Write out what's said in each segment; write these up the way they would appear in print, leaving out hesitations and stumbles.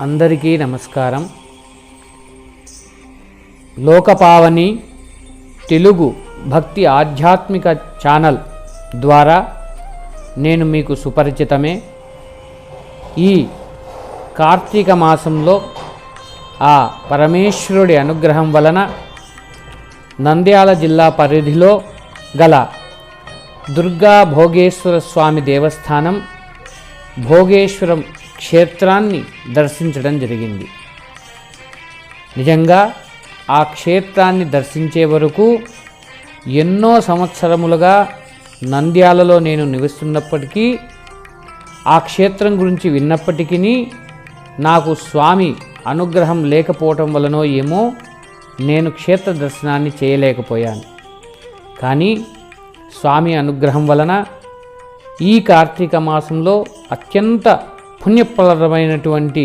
అందరికీ నమస్కారం. లోకపావని తెలుగు భక్తి ఆధ్యాత్మిక ఛానల్ ద్వారా నేను మీకు సుపరిచితమే. ఈ కార్తీక మాసంలో ఆ పరమేశ్వరుడి అనుగ్రహం వలన నంద్యాల జిల్లా పరిధిలో గల దుర్గా భోగేశ్వర స్వామి దేవస్థానం భోగేశ్వరం క్షేత్రాన్ని దర్శించడం జరిగింది. నిజంగా ఆ క్షేత్రాన్ని దర్శించే వరకు ఎన్నో సంవత్సరములుగా నంద్యాలలో నేను నివసిస్తున్నప్పటికీ ఆ క్షేత్రం గురించి విన్నప్పటికీ నాకు స్వామి అనుగ్రహం లేకపోవటం వలనో ఏమో నేను క్షేత్ర దర్శనాన్ని చేయలేకపోయాను. కానీ స్వామి అనుగ్రహం వలన ఈ కార్తీక మాసంలో అత్యంత పుణ్యప్రదమైనటువంటి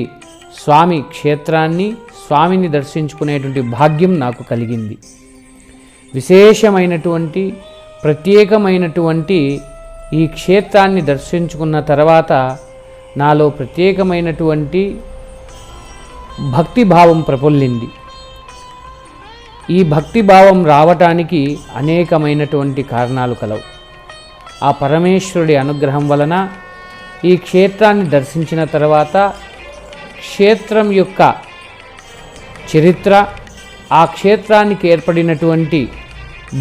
స్వామి క్షేత్రాన్ని స్వామిని దర్శించుకునేటువంటి భాగ్యం నాకు కలిగింది. విశేషమైనటువంటి ప్రత్యేకమైనటువంటి ఈ క్షేత్రాన్ని దర్శించుకున్న తర్వాత నాలో ప్రత్యేకమైనటువంటి భక్తిభావం ప్రఫుల్లింది. ఈ భక్తిభావం రావటానికి అనేకమైనటువంటి కారణాలు కలవు. ఆ పరమేశ్వరుడి అనుగ్రహం వలన ఈ క్షేత్రాన్ని దర్శించిన తర్వాత క్షేత్రం యొక్క చరిత్ర, ఆ క్షేత్రానికి ఏర్పడినటువంటి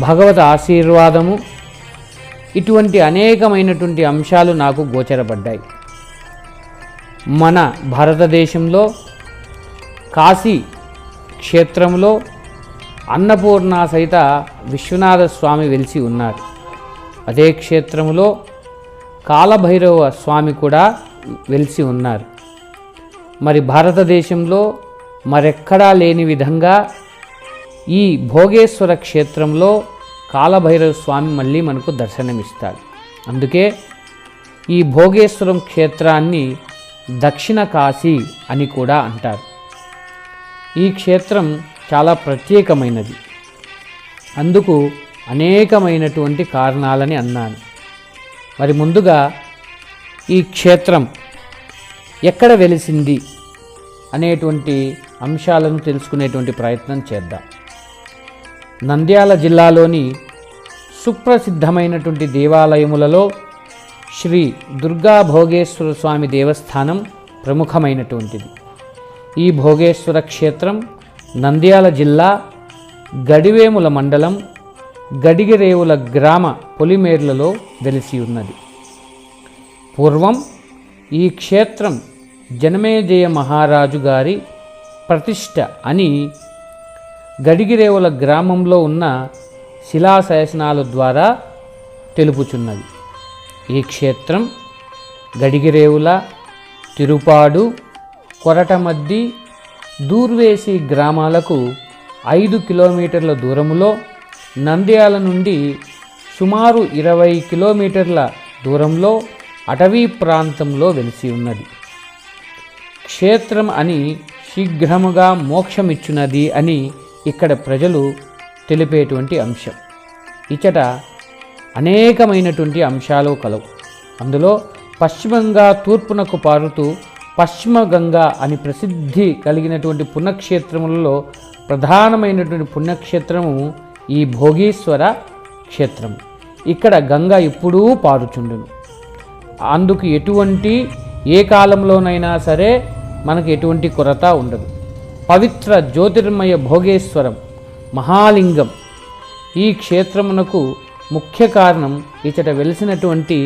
భగవత్ ఆశీర్వాదము, ఇటువంటి అనేకమైనటువంటి అంశాలు నాకు గోచరపడ్డాయి. మన భారతదేశంలో కాశీ క్షేత్రంలో అన్నపూర్ణ సహిత విశ్వనాథ స్వామి వెలిసి ఉన్నారు. అదే క్షేత్రంలో కాలభైరవ స్వామి కూడా వెలిసి ఉన్నారు. మరి భారతదేశంలో మరెక్కడా లేని విధంగా ఈ భోగేశ్వర క్షేత్రంలో కాలభైరవ స్వామి మళ్ళీ మనకు దర్శనమిస్తాడు. అందుకే ఈ భోగేశ్వరం క్షేత్రాన్ని దక్షిణ కాశీ అని కూడా అంటారు. ఈ క్షేత్రం చాలా ప్రత్యేకమైనది. అందుకు అనేకమైనటువంటి కారణాలని అన్నాను. మరి ముందుగా ఈ క్షేత్రం ఎక్కడ వెలిసింది అనేటువంటి అంశాలను తెలుసుకునేటువంటి ప్రయత్నం చేద్దాం. నంద్యాల జిల్లాలోని సుప్రసిద్ధమైనటువంటి దేవాలయములలో శ్రీ దుర్గా భోగేశ్వర స్వామి దేవస్థానం ప్రముఖమైనటువంటిది. ఈ భోగేశ్వర క్షేత్రం నంద్యాల జిల్లా గడివేముల మండలం గడిగిరేవుల గ్రామ పొలిమేర్లలో వెలిసి ఉన్నది. పూర్వం ఈ క్షేత్రం జనమేజయ మహారాజు గారి ప్రతిష్ఠ అని గడిగిరేవుల గ్రామంలో ఉన్న శిలాశాసనాల ద్వారా తెలుపుచున్నది. ఈ క్షేత్రం గడిగిరేవుల, తిరుపాడు, కొరటమద్ది, దూర్వేసి గ్రామాలకు 5 కిలోమీటర్ల దూరములో, నంద్యాల నుండి సుమారు 20 కిలోమీటర్ల దూరంలో అటవీ ప్రాంతంలో వెలిసి ఉన్నది. క్షేత్రం అని శీఘ్రముగా మోక్షమిచ్చున్నది అని ఇక్కడ ప్రజలు తెలిపేటువంటి అంశం. ఇచ్చట అనేకమైనటువంటి అంశాలు కలవు. అందులో పశ్చిమంగా తూర్పునకు పారుతూ పశ్చిమ గంగా అని ప్రసిద్ధి కలిగినటువంటి పుణ్యక్షేత్రములలో ప్రధానమైనటువంటి పుణ్యక్షేత్రము ఈ భోగేశ్వర క్షేత్రం. ఇక్కడ గంగ ఎప్పుడూ పారుచుండును. అందుకు ఏ కాలంలోనైనా సరే మనకు ఎటువంటి కొరత ఉండదు. పవిత్ర జ్యోతిర్మయ భోగేశ్వరం మహాలింగం ఈ క్షేత్రమునకు ముఖ్య కారణం ఇచ్చట వెలిసినటువంటి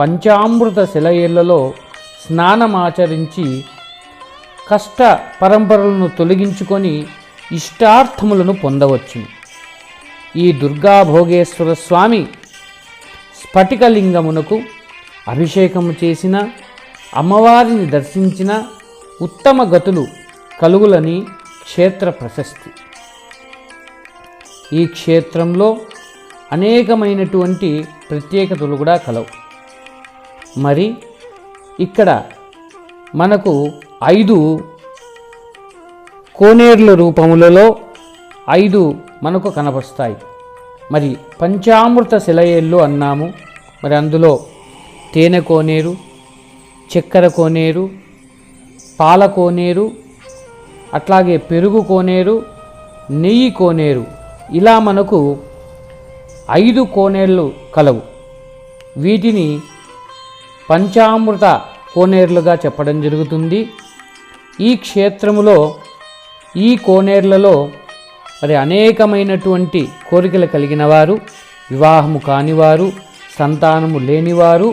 పంచామృత శిలయేళ్లలో స్నానమాచరించి కష్ట పరంపరలను తొలగించుకొని ఇష్టార్థములను పొందవచ్చును. ఈ దుర్గా భోగేశ్వర స్వామి స్ఫటికలింగమునకు అభిషేకము చేసిన, అమ్మవారిని దర్శించిన ఉత్తమ గతులు కలుగులని క్షేత్ర ప్రశస్తి. ఈ క్షేత్రంలో అనేకమైనటువంటి ప్రత్యేకతలు కూడా కలవు. మరి ఇక్కడ మనకు 5 కోనేర్ల రూపములలో 5 మనకు కనపరుస్తాయి. మరి పంచామృత శిలయేళ్ళు అన్నాము. మరి అందులో తేనె కోనేరు, చక్కెర కోనేరు, పాల కోనేరు, అట్లాగే పెరుగు కోనేరు, నెయ్యి కోనేరు, ఇలా మనకు 5 కోనేర్లు కలవు. వీటిని పంచామృత కోనేర్లుగా చెప్పడం జరుగుతుంది. ఈ క్షేత్రములో ఈ కోనేర్లలో మరి అనేకమైనటువంటి కోరికలు కలిగిన వారు, వివాహము కానివారు, సంతానము లేనివారు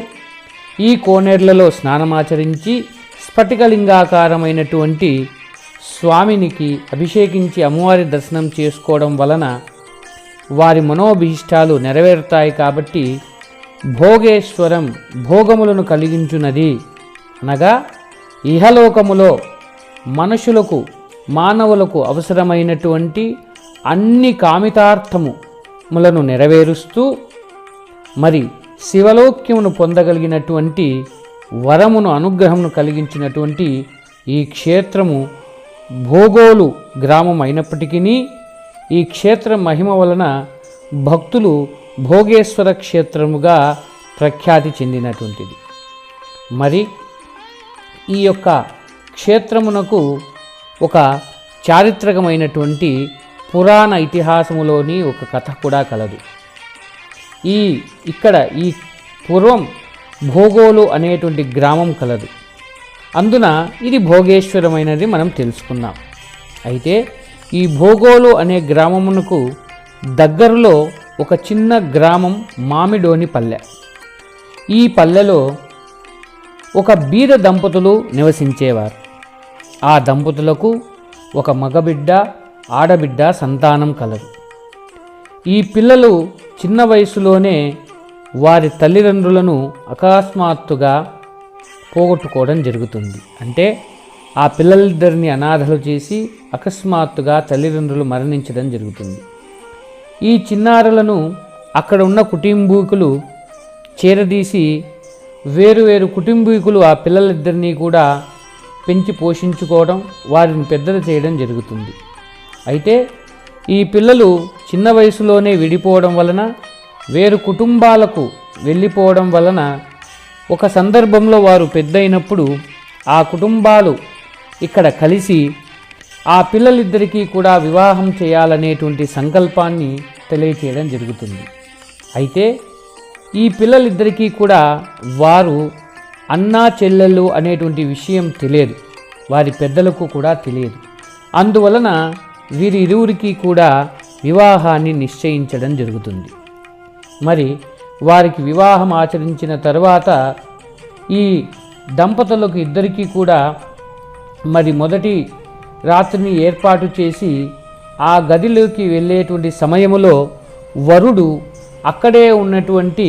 ఈ కోనేర్లలో స్నానమాచరించి స్ఫటికలింగాకారమైనటువంటి స్వామినికి అభిషేకించి అమ్మవారి దర్శనం చేసుకోవడం వలన వారి మనోభీష్టాలు నెరవేరుతాయి. కాబట్టి భోగేశ్వరం భోగములను కలిగించున్నది అనగా ఇహలోకములో మనుషులకు మానవులకు అవసరమైనటువంటి అన్ని కామితార్థములను నెరవేరుస్తూ మరి శివలోక్యమును పొందగలిగినటువంటి వరమును అనుగ్రహమును కలిగించినటువంటి ఈ క్షేత్రము భోగోలు గ్రామం అయినప్పటికీ ఈ క్షేత్రం మహిమ వలన భక్తులు భోగేశ్వర క్షేత్రముగా ప్రఖ్యాతి చెందినటువంటిది. మరి ఈ యొక్క క్షేత్రమునకు ఒక చారిత్రకమైనటువంటి పురాణ ఇతిహాసములోని ఒక కథ కూడా కలదు. ఇక్కడ ఈ పూర్వం భోగోలు అనేటువంటి గ్రామం కలదు. అందున ఇది భోగేశ్వరమైనది మనం తెలుసుకున్నాం. అయితే ఈ భోగోలు అనే గ్రామమునకు దగ్గరలో ఒక చిన్న గ్రామం మామిడోని పల్లె. ఈ పల్లెలో ఒక బీద దంపతులు నివసించేవారు. ఆ దంపతులకు ఒక మగబిడ్డ, ఆడబిడ్డ సంతానం కలరు. ఈ పిల్లలు చిన్న వయసులోనే వారి తల్లిదండ్రులను అకస్మాత్తుగా పోగొట్టుకోవడం జరుగుతుంది. అంటే ఆ పిల్లలిద్దరిని అనాథలు చేసి అకస్మాత్తుగా తల్లిదండ్రులు మరణించడం జరుగుతుంది. ఈ చిన్నారులను అక్కడ ఉన్న కుటుంబీకులు చేరదీసి వేరు కుటుంబీకులు ఆ పిల్లలిద్దరినీ కూడా పెంచి పోషించుకోవడం, వారిని పెద్దలు చేయడం జరుగుతుంది. అయితే ఈ పిల్లలు చిన్న వయసులోనే విడిపోవడం వలన, వేరు కుటుంబాలకు వెళ్ళిపోవడం వలన ఒక సందర్భంలో వారు పెద్దయినప్పుడు ఆ కుటుంబాలు ఇక్కడ కలిసి ఆ పిల్లలిద్దరికీ కూడా వివాహం చేయాలనేటువంటి సంకల్పాన్ని తెలియచేయడం జరుగుతుంది. అయితే ఈ పిల్లలిద్దరికీ కూడా వారు అన్నా చెల్లెళ్ళు అనేటువంటి విషయం తెలియదు, వారి పెద్దలకు కూడా తెలియదు. అందువలన వీరి ఇరువురికి కూడా వివాహాన్ని నిశ్చయించడం జరుగుతుంది. మరి వారికి వివాహం ఆచరించిన తర్వాత ఈ దంపతులకు ఇద్దరికీ కూడా మరి మొదటి రాత్రిని ఏర్పాటు చేసి ఆ గదిలోకి వెళ్ళేటువంటి సమయములో వరుడు అక్కడే ఉన్నటువంటి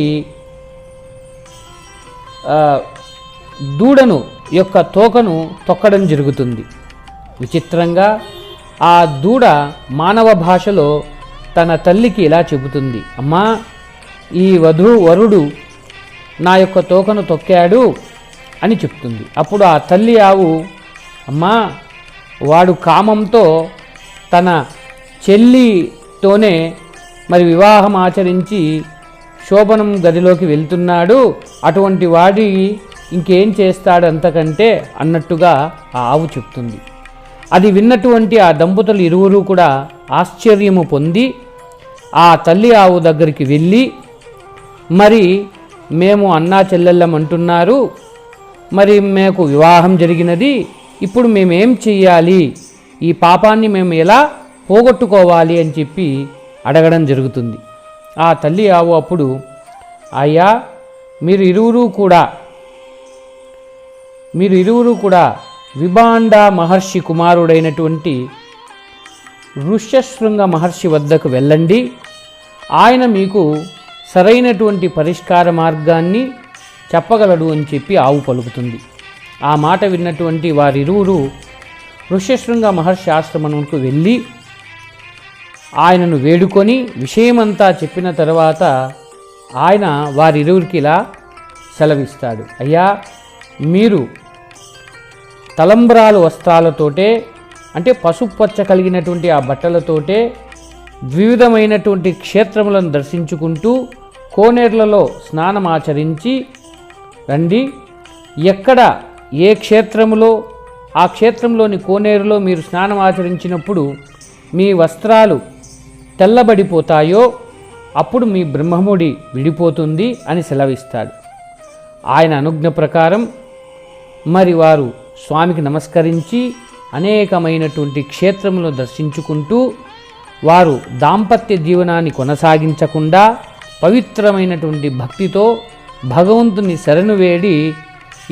దూడను యొక్క తోకను తొక్కడం జరుగుతుంది. విచిత్రంగా ఆ దూడ మానవ భాషలో తన తల్లికి ఇలా చెబుతుంది, అమ్మా, ఈ వరుడు నా యొక్క తోకను తొక్కాడు అని చెప్తుంది. అప్పుడు ఆ తల్లి ఆవు, అమ్మా, వాడు కామంతో తన చెల్లితోనే మరి వివాహం ఆచరించి శోభనం గదిలోకి వెళ్తున్నాడు, అటువంటి వాడి ఇంకేం చేస్తాడు అంతకంటే అన్నట్టుగా ఆ ఆవు చెప్తుంది. అది విన్నటువంటి ఆ దంపతులు ఇరువురు కూడా ఆశ్చర్యము పొంది ఆ తల్లి ఆవు దగ్గరికి వెళ్ళి, మరి మేము అన్నా చెల్లెళ్ళం అంటున్నారు, మరి మీకు వివాహం జరిగినది, ఇప్పుడు మేమేం చెయ్యాలి, ఈ పాపాన్ని మేము ఎలా పోగొట్టుకోవాలి అని చెప్పి అడగడం జరుగుతుంది. ఆ తల్లి ఆవు అప్పుడు, అయ్యా, మీరు ఇరువురు కూడా విభాండ మహర్షి కుమారుడైనటువంటి ఋష్యశృంగ మహర్షి వద్దకు వెళ్ళండి, ఆయన మీకు సరైనటువంటి పరిష్కార మార్గాన్ని చెప్పగలడు అని చెప్పి ఆవు పలుకుతుంది. ఆ మాట విన్నటువంటి వారిరువురు ఋష్యశృంగ మహర్షి ఆశ్రమంకు వెళ్ళి ఆయనను వేడుకొని విషయమంతా చెప్పిన తర్వాత ఆయన వారిరువురికి ఇలా సెలవిస్తాడు, అయ్యా, మీరు తలంబ్రాలు వస్త్రాలతోటే, అంటే పసుపచ్చ కలిగినటువంటి ఆ బట్టలతోటే వివిధమైనటువంటి క్షేత్రములను దర్శించుకుంటూ కోనేర్లలో స్నానమాచరించి రండి. ఎక్కడ ఏ క్షేత్రములో ఆ క్షేత్రంలోని కోనేరులో మీరు స్నానం ఆచరించినప్పుడు మీ వస్త్రాలు తెల్లబడిపోతాయో అప్పుడు మీ బ్రహ్మముడి విడిపోతుంది అని సెలవిస్తాడు. ఆయన అనుజ్ఞ ప్రకారం మరి వారు స్వామికి నమస్కరించి అనేకమైనటువంటి క్షేత్రములను దర్శించుకుంటూ వారు దాంపత్య జీవనాన్ని కొనసాగించకుండా పవిత్రమైనటువంటి భక్తితో భగవంతుని శరణు వేడి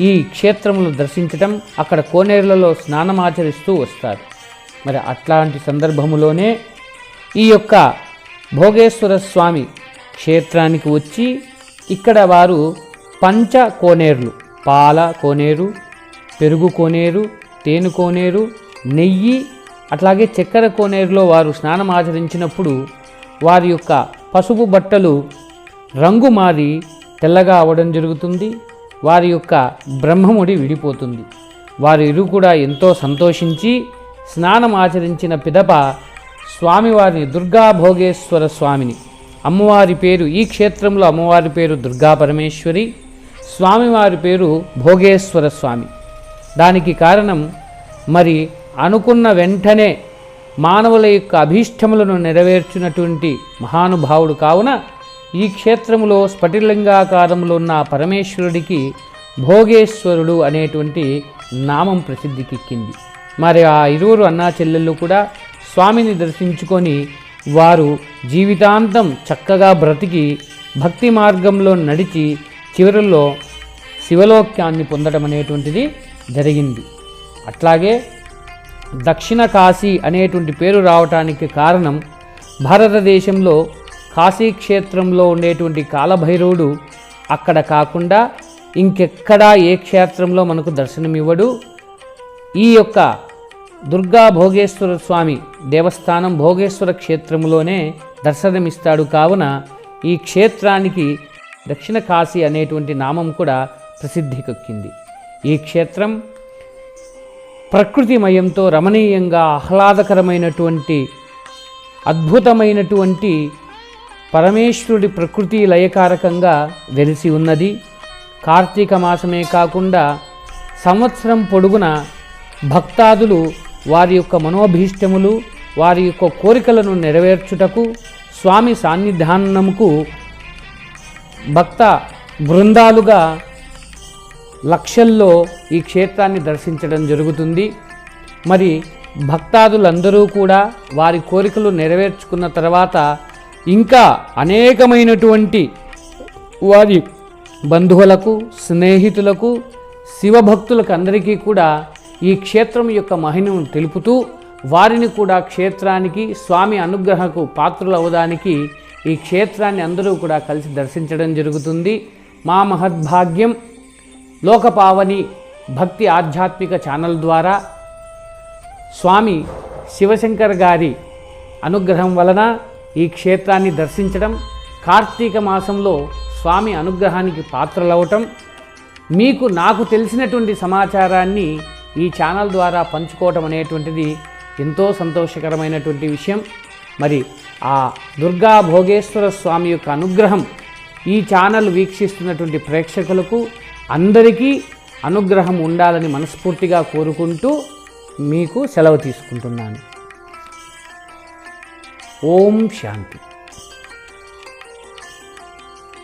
ఈ క్షేత్రములు దర్శించటం, అక్కడ కోనేరులలో స్నానమాచరిస్తూ వస్తారు. మరి అట్లాంటి సందర్భములోనే ఈ యొక్క భోగేశ్వర స్వామి క్షేత్రానికి వచ్చి ఇక్కడ వారు పంచ కోనేరులు, పాల కోనేరు, పెరుగు కోనేరు, తేనె కోనేరు, నెయ్యి, అట్లాగే చక్కెర కోనేరులో వారు స్నానం ఆచరించినప్పుడు వారి యొక్క పసుపు బట్టలు రంగు మారి తెల్లగా అవ్వడం జరుగుతుంది. వారి యొక్క బ్రహ్మముడి విడిపోతుంది. వారు ఇరు కూడా ఎంతో సంతోషించి స్నానం ఆచరించిన పిదప స్వామివారిని దుర్గా భోగేశ్వర స్వామిని, అమ్మవారి పేరు ఈ క్షేత్రంలో అమ్మవారి పేరు దుర్గా పరమేశ్వరి, స్వామివారి పేరు భోగేశ్వర స్వామి. దానికి కారణం మరి అనుకున్న వెంటనే మానవుల యొక్క అభీష్టములను నెరవేర్చినటువంటి మహానుభావుడు కావున ఈ క్షేత్రములో స్ఫటిలింగాకారంలో ఉన్న పరమేశ్వరుడికి భోగేశ్వరుడు అనేటువంటి నామం ప్రసిద్ధికెక్కింది. మరి ఆ ఇరువురు అన్నా చెల్లెళ్ళు కూడా స్వామిని దర్శించుకొని వారు జీవితాంతం చక్కగా బ్రతికి భక్తి మార్గంలో నడిచి చివరిలో శివలోక్యాన్ని పొందడం అనేటువంటిది జరిగింది. అట్లాగే దక్షిణ కాశీ అనేటువంటి పేరు రావటానికి కారణం భారతదేశంలో కాశీ క్షేత్రంలో ఉండేటువంటి కాలభైరవుడు అక్కడ కాకుండా ఇంకెక్కడా ఏ క్షేత్రంలో మనకు దర్శనమివ్వడు. ఈ యొక్క దుర్గా భోగేశ్వర స్వామి దేవస్థానం భోగేశ్వర క్షేత్రంలోనే దర్శనమిస్తాడు. కావున ఈ క్షేత్రానికి దక్షిణ కాశీ అనేటువంటి నామం కూడా ప్రసిద్ధికెక్కింది. ఈ క్షేత్రం ప్రకృతిమయంతో రమణీయంగా ఆహ్లాదకరమైనటువంటి అద్భుతమైనటువంటి పరమేశ్వరుడి ప్రకృతి లయకారకంగా వెలిసి ఉన్నది. కార్తీక మాసమే కాకుండా సంవత్సరం పొడుగున భక్తాదులు వారి యొక్క మనోభీష్టములు, వారి యొక్క కోరికలను నెరవేర్చుటకు స్వామి సాన్నిధ్యాన్నముకు భక్త బృందాలుగా లక్షల్లో ఈ క్షేత్రాన్ని దర్శించడం జరుగుతుంది. మరి భక్తాదులందరూ కూడా వారి కోరికలు నెరవేర్చుకున్న తర్వాత ఇంకా అనేకమైనటువంటి వారి బంధువులకు, స్నేహితులకు, శివభక్తులకు అందరికీ కూడా ఈ క్షేత్రం యొక్క మహిమను తెలుపుతూ వారిని కూడా క్షేత్రానికి స్వామి అనుగ్రహకు పాత్రులవడానికి ఈ క్షేత్రాన్ని అందరూ కూడా కలిసి దర్శించడం జరుగుతుంది. మా మహద్భాగ్యం లోకపావని భక్తి ఆధ్యాత్మిక ఛానల్ ద్వారా స్వామి శివశంకర్ గారి అనుగ్రహం వలన ఈ క్షేత్రాన్ని దర్శించడం, కార్తీక మాసంలో స్వామి అనుగ్రహానికి పాత్రలవటం, మీకు నాకు తెలిసినటువంటి సమాచారాన్ని ఈ ఛానల్ ద్వారా పంచుకోవటం అనేటువంటిది ఎంతో సంతోషకరమైనటువంటి విషయం. మరి ఆ దుర్గా భోగేశ్వర స్వామి యొక్క అనుగ్రహం ఈ ఛానల్ వీక్షిస్తున్నటువంటి ప్రేక్షకులకు అందరికీ అనుగ్రహం ఉండాలని మనస్ఫూర్తిగా కోరుకుంటూ మీకు సెలవు తీసుకుంటున్నాను. ఓం శాంతి.